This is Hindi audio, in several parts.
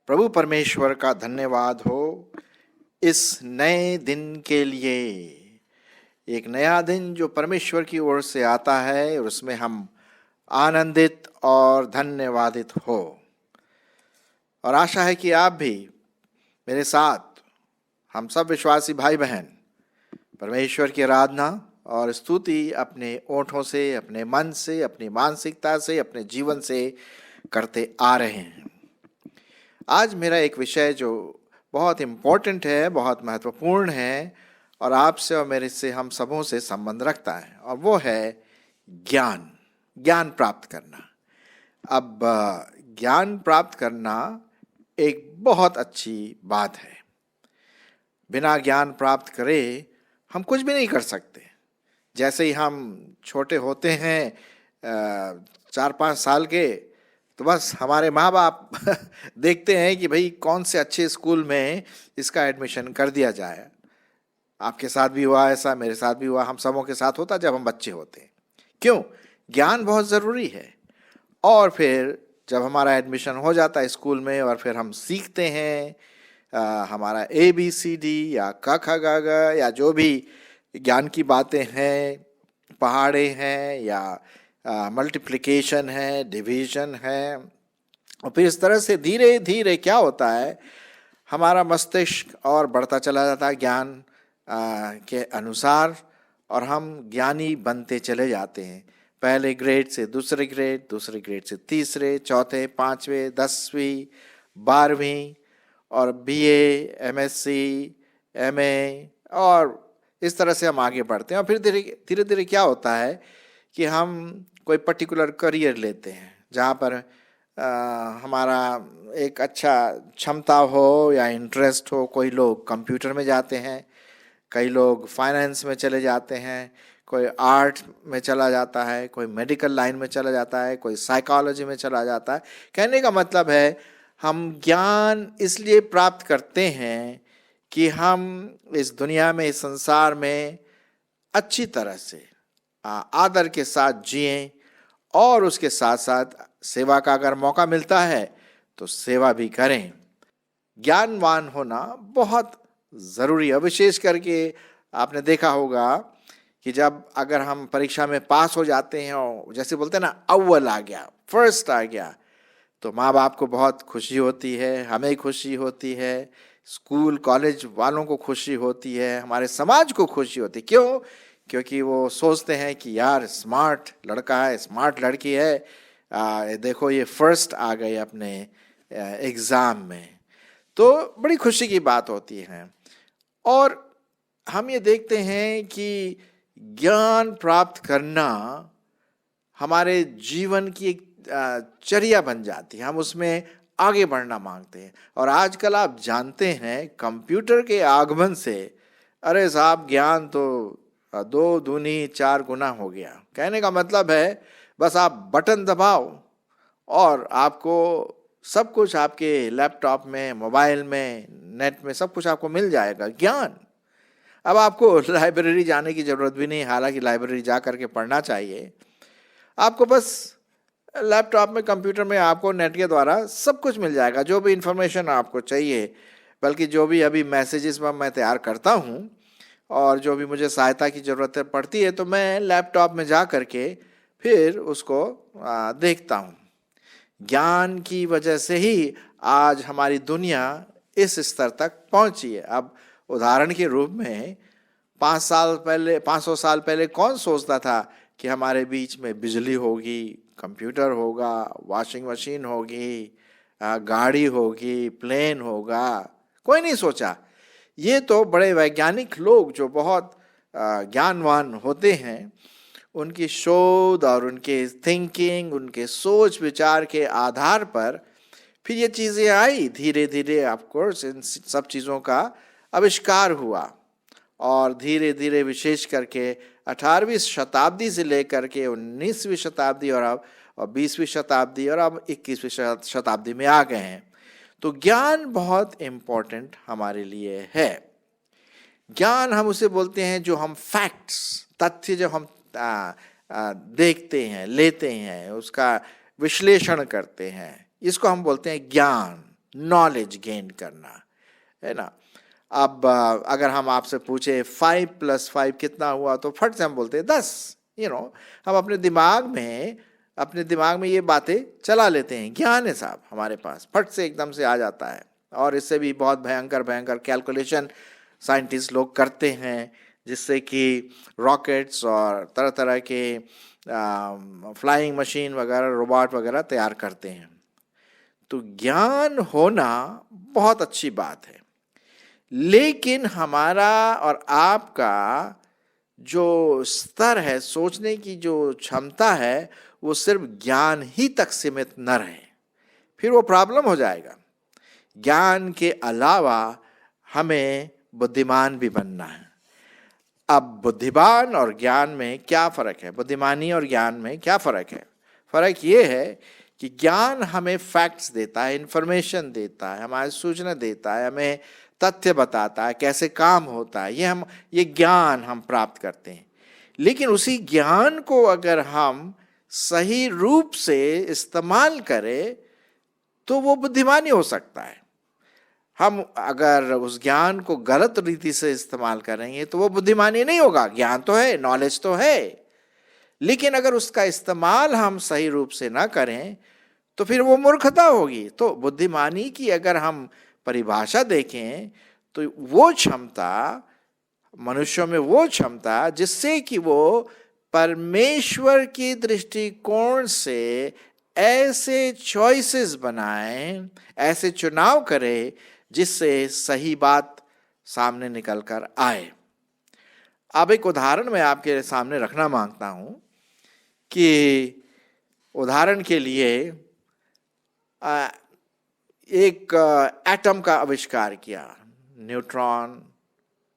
प्रभु परमेश्वर का धन्यवाद हो इस नए दिन के लिए। एक नया दिन जो परमेश्वर की ओर से आता है और उसमें हम आनंदित और धन्यवादित हो। और आशा है कि आप भी मेरे साथ, हम सब विश्वासी भाई बहन परमेश्वर की आराधना और स्तुति अपने ओंठों से, अपने मन से, अपनी मानसिकता से, अपने जीवन से करते आ रहे हैं। आज मेरा एक विषय जो बहुत इम्पोर्टेंट है, बहुत महत्वपूर्ण है और आपसे और मेरे से, हम सबों से संबंध रखता है, और वो है ज्ञान प्राप्त करना। अब ज्ञान प्राप्त करना एक बहुत अच्छी बात है। बिना ज्ञान प्राप्त करे हम कुछ भी नहीं कर सकते। जैसे ही हम छोटे होते हैं 4-5 साल के, तो बस हमारे माँ बाप देखते हैं कि भाई कौन से अच्छे स्कूल में इसका एडमिशन कर दिया जाए। आपके साथ भी हुआ ऐसा, मेरे साथ भी हुआ, हम सबों के साथ होता जब हम बच्चे होते हैं। क्यों? ज्ञान बहुत ज़रूरी है। और फिर जब हमारा एडमिशन हो जाता है स्कूल में और फिर हम सीखते हैं हमारा ABCD या क ख ग घ या जो भी ज्ञान की बातें हैं, पहाड़े हैं या मल्टीप्लिकेशन है, डिवीजन है, और फिर इस तरह से धीरे धीरे क्या होता है, हमारा मस्तिष्क और बढ़ता चला जाता है ज्ञान के अनुसार, और हम ज्ञानी बनते चले जाते हैं। पहले ग्रेड से दूसरे ग्रेड, दूसरे ग्रेड से तीसरे, चौथे, पाँचवें, 10वीं, 12वीं, और BA, MSc, MA, और इस तरह से हम आगे बढ़ते हैं। और फिर धीरे धीरे क्या होता है कि हम कोई पर्टिकुलर करियर लेते हैं जहाँ पर हमारा एक अच्छा क्षमता हो या इंटरेस्ट हो। कोई लोग कंप्यूटर में जाते हैं, कई लोग फाइनेंस में चले जाते हैं, कोई आर्ट में चला जाता है, कोई मेडिकल लाइन में चला जाता है, कोई साइकोलॉजी में चला जाता है। कहने का मतलब है, हम ज्ञान इसलिए प्राप्त करते हैं कि हम इस दुनिया में, इस संसार में अच्छी तरह से आदर के साथ जिएं, और उसके साथ साथ सेवा का अगर मौका मिलता है तो सेवा भी करें। ज्ञानवान होना बहुत ज़रूरी है। विशेष करके आपने देखा होगा कि जब अगर हम परीक्षा में पास हो जाते हैं और जैसे बोलते हैं ना, अव्वल आ गया, फर्स्ट आ गया, तो माँ बाप को बहुत खुशी होती है, हमें खुशी होती है, स्कूल कॉलेज वालों को खुशी होती है, हमारे समाज को खुशी होती है। क्यों? क्योंकि वो सोचते हैं कि यार स्मार्ट लड़का है, स्मार्ट लड़की है, देखो ये फर्स्ट आ गए अपने एग्ज़ाम में, तो बड़ी खुशी की बात होती है। और हम ये देखते हैं कि ज्ञान प्राप्त करना हमारे जीवन की एक चर्या बन जाती है। हम उसमें आगे बढ़ना मांगते हैं। और आजकल आप जानते हैं, कंप्यूटर के आगमन से अरे साहब, ज्ञान तो 2 दूनी 4 गुना हो गया। कहने का मतलब है, बस आप बटन दबाओ और आपको सब कुछ आपके लैपटॉप में, मोबाइल में, नेट में सब कुछ आपको मिल जाएगा ज्ञान। अब आपको लाइब्रेरी जाने की ज़रूरत भी नहीं, हालांकि लाइब्रेरी जा करके पढ़ना चाहिए। आपको बस लैपटॉप में, कंप्यूटर में आपको नेट के द्वारा सब कुछ मिल जाएगा, जो भी इंफॉर्मेशन आपको चाहिए। बल्कि जो भी अभी मैसेजेस मैं तैयार करता हूँ और जो भी मुझे सहायता की ज़रूरत पड़ती है, तो मैं लैपटॉप में जा करके फिर उसको देखता हूँ। ज्ञान की वजह से ही आज हमारी दुनिया इस स्तर तक पहुँची है। अब उदाहरण के रूप में 500 साल पहले कौन सोचता था कि हमारे बीच में बिजली होगी, कंप्यूटर होगा, वॉशिंग मशीन होगी, गाड़ी होगी, प्लेन होगा? कोई नहीं सोचा। ये तो बड़े वैज्ञानिक लोग जो बहुत ज्ञानवान होते हैं, उनकी शोध और उनके थिंकिंग, उनके सोच विचार के आधार पर फिर ये चीज़ें आई। धीरे धीरे ऑफ कोर्स इन सब चीज़ों का आविष्कार हुआ, और धीरे धीरे विशेष करके 18वीं शताब्दी से लेकर के 19वीं शताब्दी और अब 20वीं शताब्दी और अब 21वीं शताब्दी में आ गए हैं। तो ज्ञान बहुत इम्पोर्टेंट हमारे लिए है। ज्ञान हम उसे बोलते हैं जो हम फैक्ट्स, तथ्य जो हम देखते हैं, लेते हैं, उसका विश्लेषण करते हैं, इसको हम बोलते हैं ज्ञान, नॉलेज गेन करना, है ना। अब अगर हम आपसे पूछे 5 + 5 कितना हुआ, तो फट से हम बोलते हैं 10। हम अपने दिमाग में ये बातें चला लेते हैं, ज्ञान है साहब हमारे पास, फट से एकदम से आ जाता है। और इससे भी बहुत भयंकर भयंकर कैलकुलेशन साइंटिस्ट लोग करते हैं, जिससे कि रॉकेट्स और तरह तरह के फ्लाइंग मशीन वगैरह, रोबोट वगैरह तैयार करते हैं। तो ज्ञान होना बहुत अच्छी बात है, लेकिन हमारा और आपका जो स्तर है, सोचने की जो क्षमता है, वो सिर्फ ज्ञान ही तक सीमित न रहे, फिर वो प्रॉब्लम हो जाएगा। ज्ञान के अलावा हमें बुद्धिमान भी बनना है। अब बुद्धिमान और ज्ञान में क्या फर्क है, बुद्धिमानी और ज्ञान में क्या फर्क है? फर्क ये है कि ज्ञान हमें फैक्ट्स देता है, इंफॉर्मेशन देता है, हमारी सूचना देता है, हमें तथ्य बताता है, कैसे काम होता है, ये ज्ञान हम प्राप्त करते हैं। लेकिन उसी ज्ञान को अगर हम सही रूप से इस्तेमाल करें तो वो बुद्धिमानी हो सकता है। हम अगर उस ज्ञान को गलत रीति से इस्तेमाल करेंगे तो वो बुद्धिमानी नहीं होगा। ज्ञान तो है, नॉलेज तो है, लेकिन अगर उसका इस्तेमाल हम सही रूप से ना करें तो फिर वो मूर्खता होगी। तो बुद्धिमानी की अगर हम परिभाषा देखें तो वो क्षमता, मनुष्यों में वो क्षमता जिससे कि वो परमेश्वर की दृष्टिकोण से ऐसे चॉइसेस बनाएं, ऐसे चुनाव करें जिससे सही बात सामने निकल कर आए। अब एक उदाहरण मैं आपके सामने रखना मांगता हूं कि उदाहरण के लिए एक एटम का आविष्कार किया, न्यूट्रॉन,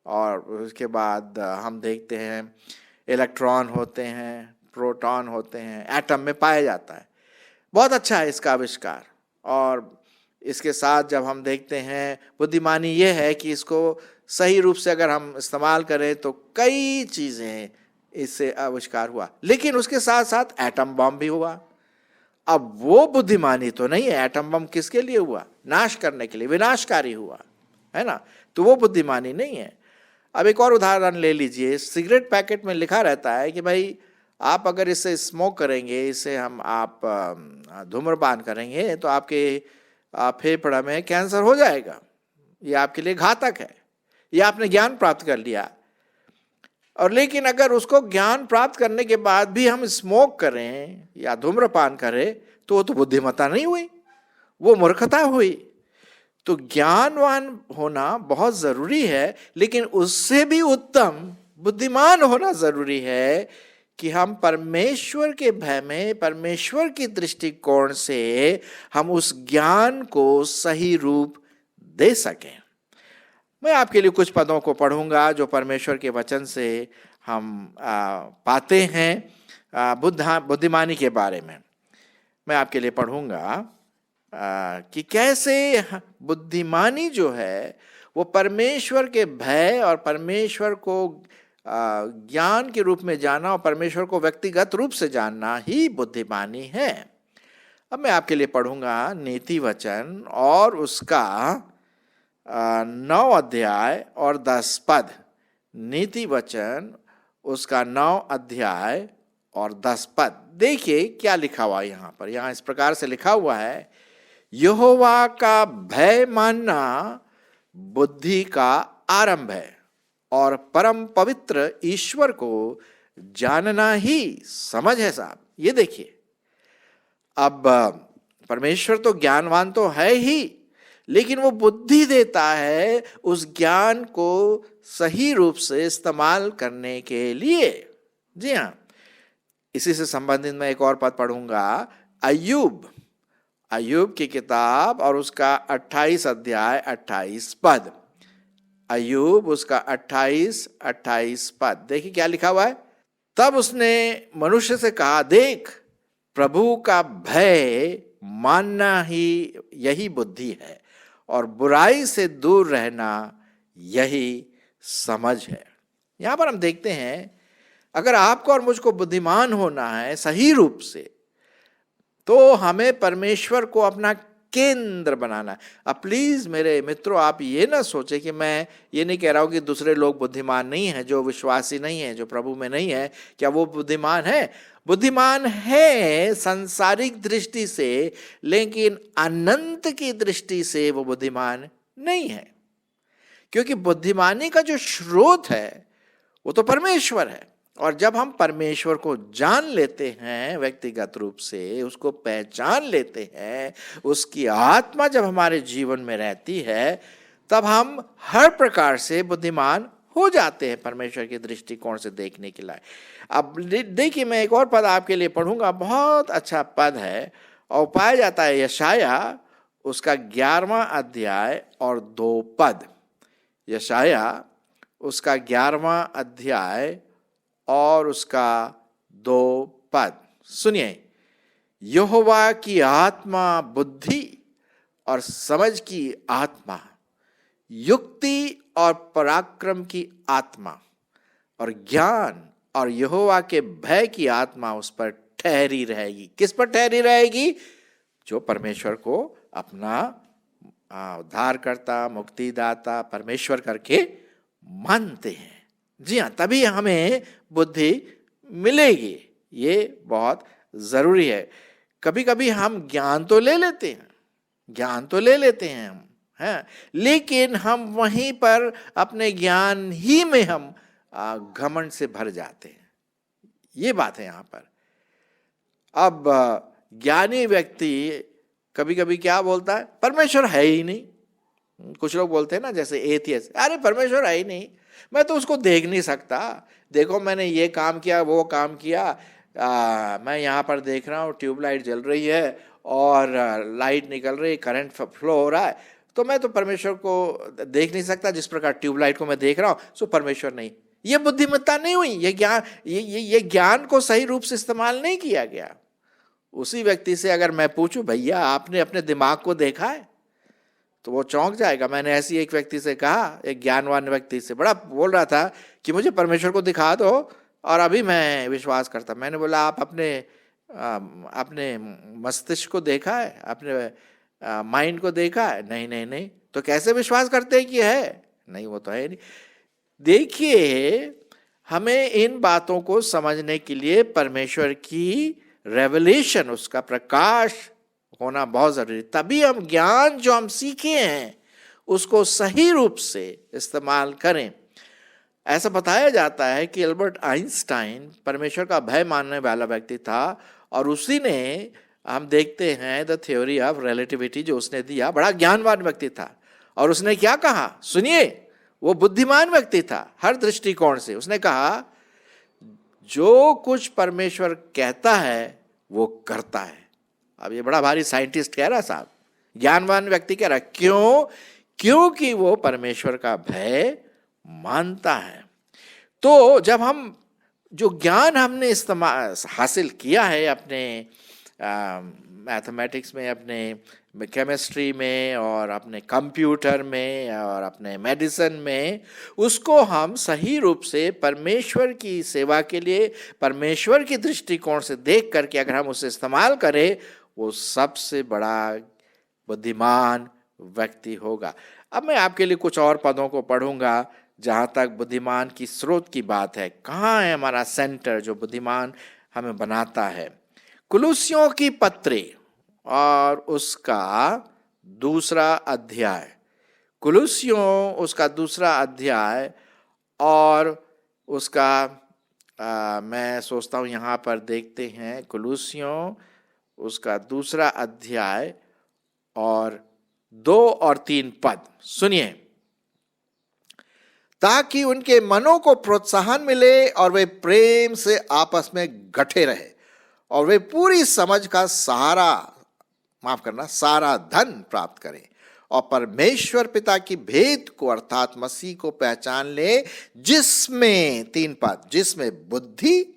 और उसके बाद हम देखते हैं इलेक्ट्रॉन होते हैं, प्रोटॉन होते हैं, एटम में पाया जाता है। बहुत अच्छा है इसका आविष्कार। और इसके साथ जब हम देखते हैं, बुद्धिमानी ये है कि इसको सही रूप से अगर हम इस्तेमाल करें तो कई चीज़ें इससे आविष्कार हुआ। लेकिन उसके साथ साथ एटम बम भी हुआ। अब वो बुद्धिमानी तो नहीं है। एटम बम किसके लिए हुआ? नाश करने के लिए, विनाशकारी हुआ, है ना। तो वो बुद्धिमानी नहीं है। अब एक और उदाहरण ले लीजिए। सिगरेट पैकेट में लिखा रहता है कि भाई आप अगर इसे स्मोक करेंगे, इसे आप धूम्रपान करेंगे तो आपके फेफड़े में कैंसर हो जाएगा, ये आपके लिए घातक है। ये आपने ज्ञान प्राप्त कर लिया। और लेकिन अगर उसको ज्ञान प्राप्त करने के बाद भी हम स्मोक करें या धूम्रपान करें तो वो तो बुद्धिमत्ता नहीं हुई, वो मूर्खता हुई। तो ज्ञानवान होना बहुत जरूरी है, लेकिन उससे भी उत्तम बुद्धिमान होना जरूरी है कि हम परमेश्वर के भय में, परमेश्वर की दृष्टिकोण से हम उस ज्ञान को सही रूप दे सकें। मैं आपके लिए कुछ पदों को पढ़ूंगा जो परमेश्वर के वचन से हम पाते हैं बुद्धिमानी के बारे में। मैं आपके लिए पढ़ूंगा कि कैसे बुद्धिमानी जो है वो परमेश्वर के भय और परमेश्वर को ज्ञान के रूप में जाना और परमेश्वर को व्यक्तिगत रूप से जानना ही बुद्धिमानी है। अब मैं आपके लिए पढ़ूंगा नीति वचन और उसका 9 अध्याय और 10 पद। नीति वचन उसका 9 अध्याय और 10 पद। देखिए क्या लिखा हुआ है यहाँ पर। यहाँ इस प्रकार से लिखा हुआ है, यहोवा का भय मानना बुद्धि का आरंभ है और परम पवित्र ईश्वर को जानना ही समझ है साहब। ये देखिए, अब परमेश्वर तो ज्ञानवान तो है ही, लेकिन वो बुद्धि देता है उस ज्ञान को सही रूप से इस्तेमाल करने के लिए। जी हाँ, इसी से संबंधित मैं एक और पद पढ़ूंगा, अय्यूब की किताब और उसका 28 अध्याय 28 पद। अय्यूब उसका 28 पद। देखिए क्या लिखा हुआ है। तब उसने मनुष्य से कहा, देख, प्रभु का भय मानना ही यही बुद्धि है और बुराई से दूर रहना यही समझ है। यहां पर हम देखते हैं, अगर आपको और मुझको बुद्धिमान होना है सही रूप से, तो हमें परमेश्वर को अपना केंद्र बनाना है। अब प्लीज मेरे मित्रों, आप ये ना सोचे कि मैं ये नहीं कह रहा हूं कि दूसरे लोग बुद्धिमान नहीं हैं, जो विश्वासी नहीं है, जो प्रभु में नहीं है, क्या वो बुद्धिमान है? बुद्धिमान है सांसारिक दृष्टि से, लेकिन अनंत की दृष्टि से वो बुद्धिमान नहीं है, क्योंकि बुद्धिमानी का जो स्रोत है वो तो परमेश्वर है। और जब हम परमेश्वर को जान लेते हैं व्यक्तिगत रूप से, उसको पहचान लेते हैं, उसकी आत्मा जब हमारे जीवन में रहती है, तब हम हर प्रकार से बुद्धिमान हो जाते हैं परमेश्वर के दृष्टिकोण से देखने के लिए। अब देखिए, मैं एक और पद आपके लिए पढ़ूंगा, बहुत अच्छा पद है, और पाया जाता है यशाया उसका 11वां अध्याय और 2 पद। यशाया उसका 11वां अध्याय और उसका 2 पद सुनिए। यहोवा की आत्मा बुद्धि और समझ की आत्मा, युक्ति और पराक्रम की आत्मा और ज्ञान और यहोवा के भय की आत्मा उस पर ठहरी रहेगी। किस पर ठहरी रहेगी? जो परमेश्वर को अपना उद्धारकर्ता, मुक्तिदाता, परमेश्वर करके मानते हैं। जी हाँ, तभी हमें बुद्धि मिलेगी। ये बहुत जरूरी है। कभी कभी हम ज्ञान तो ले लेते हैं हम, हैं, लेकिन हम वहीं पर अपने ज्ञान ही में हम घमंड से भर जाते हैं। ये बात है यहाँ पर। अब ज्ञानी व्यक्ति कभी कभी क्या बोलता है? परमेश्वर है ही नहीं। कुछ लोग बोलते हैं ना, जैसे एथियस्ट, अरे परमेश्वर है ही नहीं, मैं तो उसको देख नहीं सकता, देखो मैंने ये काम किया, वो काम किया, मैं यहाँ पर देख रहा हूँ ट्यूबलाइट जल रही है और लाइट निकल रही, करंट फ्लो हो रहा है, तो मैं तो परमेश्वर को देख नहीं सकता जिस प्रकार ट्यूबलाइट को मैं देख रहा हूँ, सो परमेश्वर नहीं। ये बुद्धिमत्ता नहीं हुई, ये ज्ञान को सही रूप से इस्तेमाल नहीं किया गया। उसी व्यक्ति से अगर मैं पूछूं, भैया आपने अपने दिमाग को देखा है, तो वो चौंक जाएगा। मैंने ऐसी एक व्यक्ति से कहा, एक ज्ञानवान व्यक्ति से, बड़ा बोल रहा था कि मुझे परमेश्वर को दिखा दो और अभी मैं विश्वास करता। मैंने बोला, आप अपने मस्तिष्क को देखा है, अपने माइंड को देखा है? नहीं नहीं नहीं। तो कैसे विश्वास करते हैं कि है? नहीं, वो तो है नहीं। देखिए, हमें इन बातों को समझने के लिए परमेश्वर की रेवलेशन, उसका प्रकाश होना बहुत जरूरी। तभी हम ज्ञान जो हम सीखे हैं उसको सही रूप से इस्तेमाल करें। ऐसा बताया जाता है कि अल्बर्ट आइंस्टाइन परमेश्वर का भय मानने वाला व्यक्ति था, और उसी ने, हम देखते हैं द थ्योरी ऑफ रिलेटिविटी जो उसने दिया, बड़ा ज्ञानवान व्यक्ति था। और उसने क्या कहा सुनिए, वो बुद्धिमान व्यक्ति था हर दृष्टिकोण से। उसने कहा, जो कुछ परमेश्वर कहता है वो करता है। अब ये बड़ा भारी साइंटिस्ट कह रहा साहब, ज्ञानवान व्यक्ति कह रहा, क्यों? क्योंकि वो परमेश्वर का भय मानता है। तो जब हम जो ज्ञान हमने इस्तेमाल हासिल किया है अपने मैथमेटिक्स में, अपने केमिस्ट्री में, और अपने कंप्यूटर में, और अपने मेडिसिन में, उसको हम सही रूप से परमेश्वर की सेवा के लिए, परमेश्वर की दृष्टिकोण से देख करके अगर हम उसे इस्तेमाल करें, वो सबसे बड़ा बुद्धिमान व्यक्ति होगा। अब मैं आपके लिए कुछ और पदों को पढ़ूंगा जहाँ तक बुद्धिमान की स्रोत की बात है। कहाँ है हमारा सेंटर जो बुद्धिमान हमें बनाता है? कुलुस्सियों की पत्री और उसका 2 अध्याय, कुलुस्सियों उसका 2 अध्याय और उसका मैं सोचता हूँ यहाँ पर देखते हैं, कुलुस्सियों उसका 2 अध्याय और 2 और 3 पद सुनिए। ताकि उनके मनों को प्रोत्साहन मिले और वे प्रेम से आपस में गठे रहे, और वे पूरी समझ का सारा धन प्राप्त करें, और परमेश्वर पिता की भेद को अर्थात मसीह को पहचान ले, जिसमें 3 पद, जिसमें बुद्धि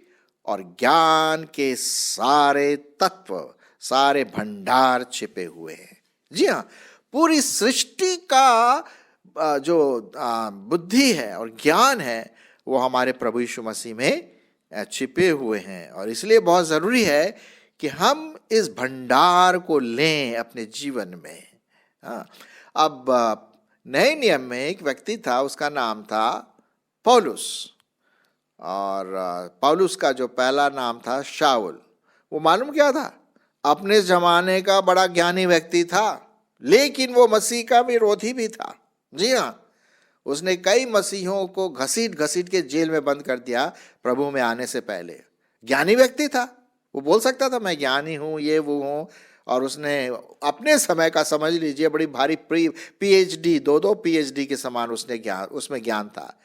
और ज्ञान के सारे तत्व, सारे भंडार छिपे हुए हैं। जी हाँ, पूरी सृष्टि का जो बुद्धि है और ज्ञान है वो हमारे प्रभु यीशु मसीह में छिपे हुए हैं। और इसलिए बहुत ज़रूरी है कि हम इस भंडार को लें अपने जीवन में। हाँ, अब नए नियम में एक व्यक्ति था, उसका नाम था पौलुस। और पौलुस का जो पहला नाम था शाऊल। वो मालूम क्या था? अपने जमाने का बड़ा ज्ञानी व्यक्ति था, लेकिन वो मसीह का विरोधी भी था। जी हाँ, उसने कई मसीहों को घसीट घसीट के जेल में बंद कर दिया प्रभु में आने से पहले। ज्ञानी व्यक्ति था, वो बोल सकता था मैं ज्ञानी हूँ, ये वो हूँ। और उसने अपने समय का समझ लीजिए बड़ी भारी पीएचडी, दो पीएचडी के समान उसमें ज्ञान था।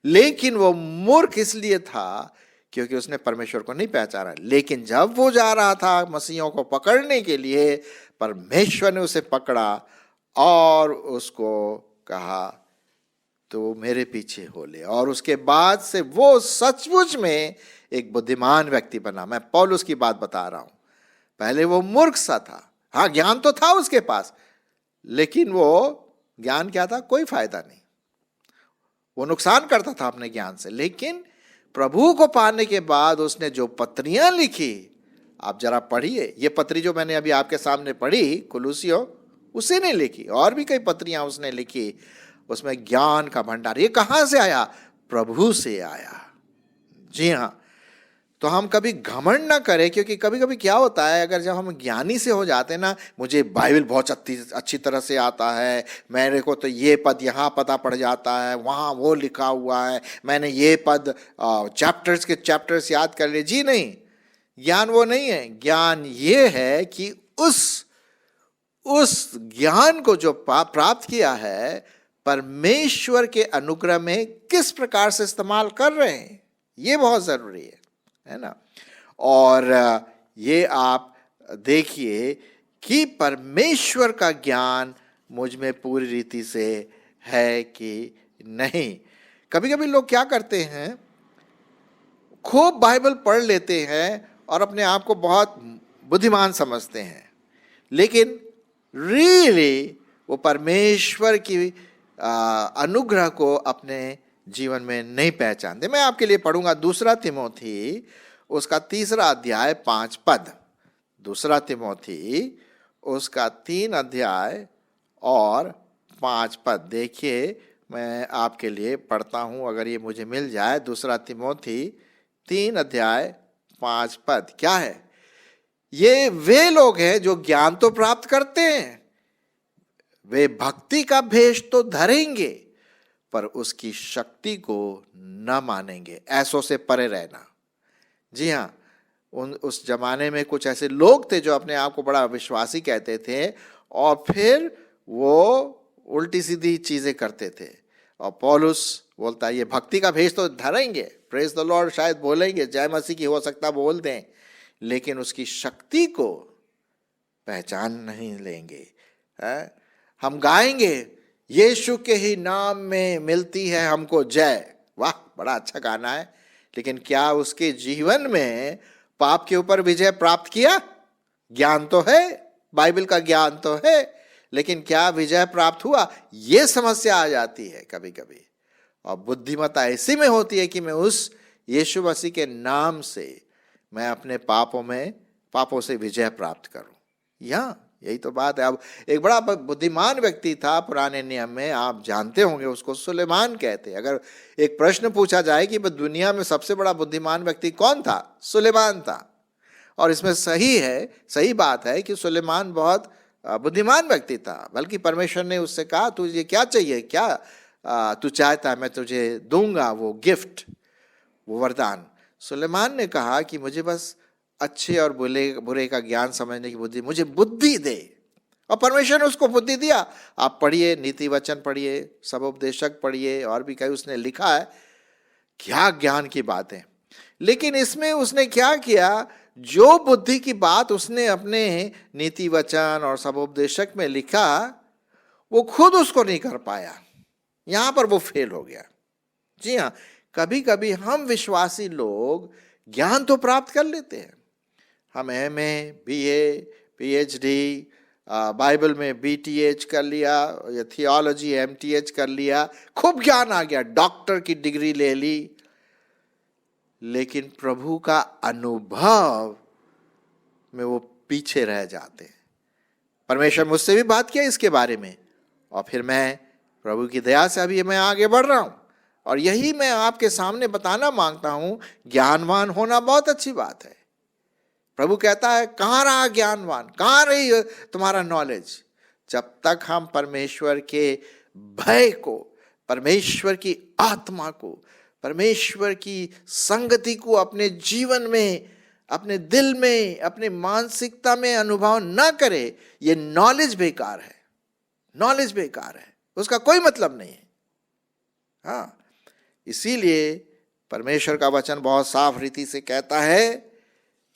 लेकिन वो मूर्ख इसलिए था क्योंकि उसने परमेश्वर को नहीं पहचाना। लेकिन जब वो जा रहा था मसीहों को पकड़ने के लिए, परमेश्वर ने उसे पकड़ा और उसको कहा तो मेरे पीछे हो ले। और उसके बाद से वो सचमुच में एक बुद्धिमान व्यक्ति बना। मैं पौलुस की बात बता रहा हूं। पहले वो मूर्ख सा था। हाँ, ज्ञान तो था उसके पास, लेकिन वो ज्ञान क्या था? कोई फायदा नहीं। वो नुकसान करता था अपने ज्ञान से। लेकिन प्रभु को पाने के बाद उसने जो पत्रियां लिखी, आप जरा पढ़िए। ये पत्री जो मैंने अभी आपके सामने पढ़ी कुलुसियों, उसे नहीं लिखी, और भी कई पत्रियां उसने लिखी। उसमें ज्ञान का भंडार। ये कहां से आया? प्रभु से आया। जी हाँ, तो हम कभी घमंड ना करें, क्योंकि कभी कभी क्या होता है, अगर जब हम ज्ञानी से हो जाते हैं ना, मुझे बाइबल बहुत अच्छी तरह से आता है, मेरे को तो ये पद यहाँ पता पड़ जाता है, वहाँ वो लिखा हुआ है, मैंने ये पद चैप्टर्स के चैप्टर्स याद कर लिए। जी नहीं, ज्ञान वो नहीं है। ज्ञान ये है कि उस ज्ञान को जो प्राप्त किया है, परमेश्वर के अनुग्रह में किस प्रकार से इस्तेमाल कर रहे हैं, ये बहुत जरूरी है ना। और ये आप देखिए कि परमेश्वर का ज्ञान मुझ में पूरी रीति से है कि नहीं। कभी कभी लोग क्या करते हैं, खूब बाइबल पढ़ लेते हैं और अपने आप को बहुत बुद्धिमान समझते हैं, लेकिन रियली वो परमेश्वर की अनुग्रह को अपने जीवन में नहीं पहचानते। मैं आपके लिए पढ़ूंगा 2 तिमोथी उसका 3 अध्याय 5 पद। 2 तिमोथी उसका 3 अध्याय और 5 पद। देखिए, मैं आपके लिए पढ़ता हूं, अगर ये मुझे मिल जाए। 2 तिमोथी 3 अध्याय 5 पद क्या है? ये वे लोग हैं जो ज्ञान तो प्राप्त करते हैं, वे भक्ति का भेष तो धरेंगे, पर उसकी शक्ति को न मानेंगे। ऐसों से परे रहना। जी हाँ, उस जमाने में कुछ ऐसे लोग थे जो अपने आप को बड़ा विश्वासी कहते थे, और फिर वो उल्टी सीधी चीजें करते थे। और पौलुस बोलता है ये भक्ति का भेष तो धरेंगे, प्रेज द लॉर्ड शायद बोलेंगे, जय मसीह की हो सकता बोल दें, लेकिन उसकी शक्ति को पहचान नहीं लेंगे। हम गाएंगे यीशु के ही नाम में मिलती है हमको जय, वाह बड़ा अच्छा गाना है, लेकिन क्या उसके जीवन में पाप के ऊपर विजय प्राप्त किया? ज्ञान तो है, बाइबल का ज्ञान तो है, लेकिन क्या विजय प्राप्त हुआ? ये समस्या आ जाती है कभी कभी। और बुद्धिमत्ता ऐसी में होती है कि मैं उस यीशु मसीह के नाम से मैं अपने पापों से विजय प्राप्त करूं। यही तो बात है। अब एक बड़ा बुद्धिमान व्यक्ति था पुराने नियम में, आप जानते होंगे, उसको सुलेमान कहते हैं। अगर एक प्रश्न पूछा जाए कि दुनिया में सबसे बड़ा बुद्धिमान व्यक्ति कौन था, सुलेमान था। और इसमें सही बात है कि सुलेमान बहुत बुद्धिमान व्यक्ति था। बल्कि परमेश्वर ने उससे कहा तुझे क्या चाहिए, क्या तू चाहता है मैं तुझे दूंगा, वो गिफ्ट, वो वरदान। सुलेमान ने कहा कि मुझे बस अच्छे और बुरे का ज्ञान समझने की बुद्धि, मुझे बुद्धि दे। और परमेश्वर ने उसको बुद्धि दिया। आप पढ़िए, नीति वचन पढ़िए, सबोपदेशक पढ़िए, और भी कई उसने लिखा है। क्या ज्ञान की बात है। लेकिन इसमें उसने क्या किया, जो बुद्धि की बात उसने अपने नीति वचन और सबोपदेशक में लिखा, वो खुद उसको नहीं कर पाया। यहां पर वो फेल हो गया। जी हाँ, कभी कभी हम विश्वासी लोग ज्ञान तो प्राप्त कर लेते हैं, हम MA, BA, PhD बाइबल में बीटीएच कर लिया या थियोलॉजी एमटीएच कर लिया, खूब ज्ञान आ गया, डॉक्टर की डिग्री ले ली, लेकिन प्रभु का अनुभव में वो पीछे रह जाते हैं। परमेश्वर मुझसे भी बात किया इसके बारे में, और फिर मैं प्रभु की दया से अभी मैं आगे बढ़ रहा हूं, और यही मैं आपके सामने बताना मांगता हूं। ज्ञानवान होना बहुत अच्छी बात है। प्रभु कहता है, कहां रहा ज्ञानवान, कहां रही तुम्हारा नॉलेज? जब तक हम परमेश्वर के भय को, परमेश्वर की आत्मा को, परमेश्वर की संगति को अपने जीवन में, अपने दिल में, अपने मानसिकता में अनुभव ना करे, ये नॉलेज बेकार है। नॉलेज बेकार है, उसका कोई मतलब नहीं है। हाँ, इसीलिए परमेश्वर का वचन बहुत साफ रीति से कहता है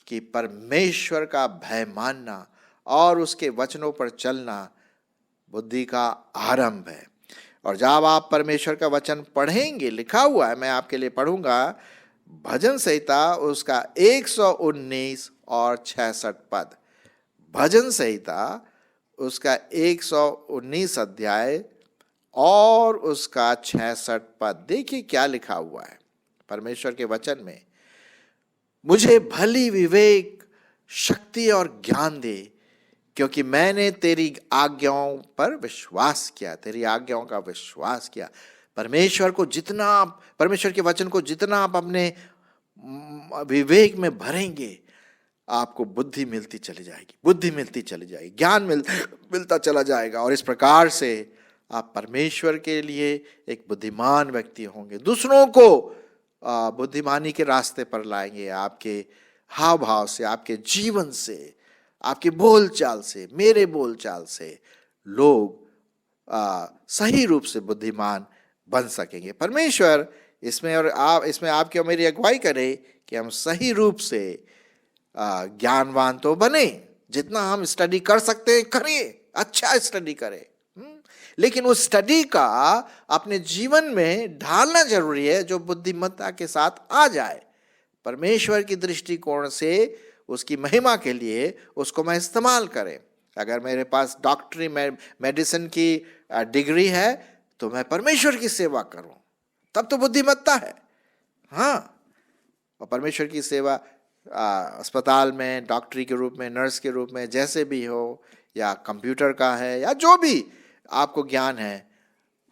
कि परमेश्वर का भय मानना और उसके वचनों पर चलना बुद्धि का आरंभ है। और जब आप परमेश्वर का वचन पढ़ेंगे, लिखा हुआ है, मैं आपके लिए पढ़ूंगा, भजन संहिता उसका 119 और 66 पद। भजन संहिता उसका 119 अध्याय और उसका 66 पद। देखिए क्या लिखा हुआ है परमेश्वर के वचन में। मुझे भली विवेक, शक्ति और ज्ञान दे, क्योंकि मैंने तेरी आज्ञाओं पर विश्वास किया, तेरी आज्ञाओं का विश्वास किया। परमेश्वर को जितना, परमेश्वर के वचन को जितना आप अपने विवेक में भरेंगे, आपको बुद्धि मिलती चली जाएगी, बुद्धि मिलती चली जाएगी, ज्ञान मिलता चला जाएगा, और इस प्रकार से आप परमेश्वर के लिए एक बुद्धिमान व्यक्ति होंगे। दूसरों को बुद्धिमानी के रास्ते पर लाएंगे। आपके हाव भाव से, आपके जीवन से, आपके बोलचाल से, मेरे बोलचाल से लोग सही रूप से बुद्धिमान बन सकेंगे। परमेश्वर इसमें और आप इसमें आपकी और मेरी अगुवाई करे कि हम सही रूप से ज्ञानवान तो बने, जितना हम स्टडी कर सकते हैं करिए, अच्छा स्टडी करें, लेकिन उस स्टडी का अपने जीवन में ढालना जरूरी है, जो बुद्धिमत्ता के साथ आ जाए। परमेश्वर की दृष्टिकोण से उसकी महिमा के लिए उसको मैं इस्तेमाल करें। अगर मेरे पास डॉक्टरी मेडिसिन की डिग्री है तो मैं परमेश्वर की सेवा करूं, तब तो बुद्धिमत्ता है। हाँ, और परमेश्वर की सेवा अस्पताल में डॉक्टरी के रूप में, नर्स के रूप में, जैसे भी हो, या कंप्यूटर का है, या जो भी आपको ज्ञान है,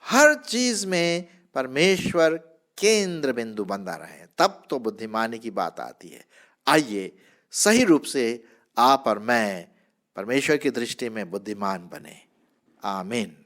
हर चीज में परमेश्वर केंद्र बिंदु बंधा रहे, तब तो बुद्धिमानी की बात आती है। आइए सही रूप से आप और मैं परमेश्वर की दृष्टि में बुद्धिमान बने। आमीन।